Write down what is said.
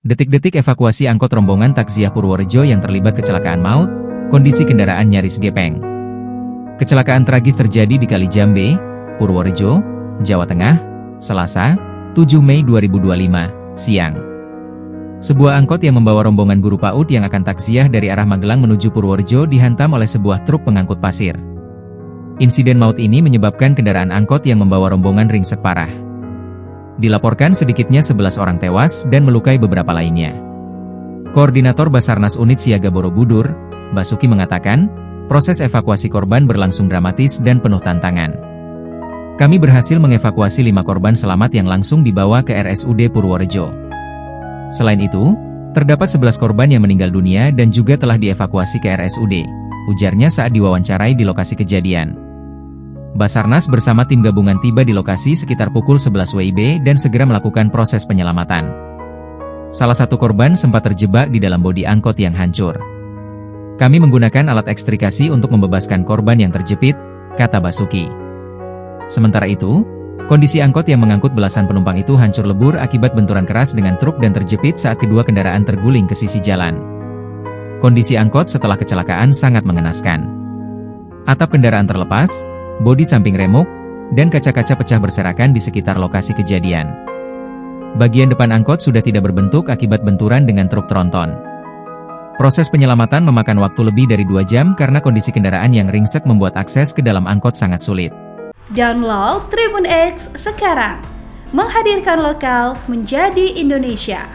Detik-detik evakuasi angkot rombongan Takziah Purworejo yang terlibat kecelakaan maut, kondisi kendaraan nyaris gepeng. Kecelakaan tragis terjadi di Kalijambe, Purworejo, Jawa Tengah, Selasa, 7 Mei 2025, siang. Sebuah angkot yang membawa rombongan guru PAUD yang akan takziah dari arah Magelang menuju Purworejo dihantam oleh sebuah truk pengangkut pasir. Insiden maut ini menyebabkan kendaraan angkot yang membawa rombongan ringsek parah. Dilaporkan sedikitnya 11 orang tewas dan melukai beberapa lainnya. Koordinator Basarnas Unit Siaga Borobudur, Basuki mengatakan, proses evakuasi korban berlangsung dramatis dan penuh tantangan. Kami berhasil mengevakuasi 5 korban selamat yang langsung dibawa ke RSUD Purworejo. Selain itu, terdapat 11 korban yang meninggal dunia dan juga telah dievakuasi ke RSUD, ujarnya saat diwawancarai di lokasi kejadian. Basarnas bersama tim gabungan tiba di lokasi sekitar pukul 11 WIB dan segera melakukan proses penyelamatan. Salah satu korban sempat terjebak di dalam bodi angkot yang hancur. Kami menggunakan alat ekstrikasi untuk membebaskan korban yang terjepit, kata Basuki. Sementara itu, kondisi angkot yang mengangkut belasan penumpang itu hancur lebur akibat benturan keras dengan truk dan terjepit saat kedua kendaraan terguling ke sisi jalan. Kondisi angkot setelah kecelakaan sangat mengenaskan. Atap kendaraan terlepas, bodi samping remuk, dan kaca-kaca pecah berserakan di sekitar lokasi kejadian. Bagian depan angkot sudah tidak berbentuk akibat benturan dengan truk tronton. Proses penyelamatan memakan waktu lebih dari 2 jam karena kondisi kendaraan yang ringsek membuat akses ke dalam angkot sangat sulit. Download Tribun X sekarang, menghadirkan lokal menjadi Indonesia.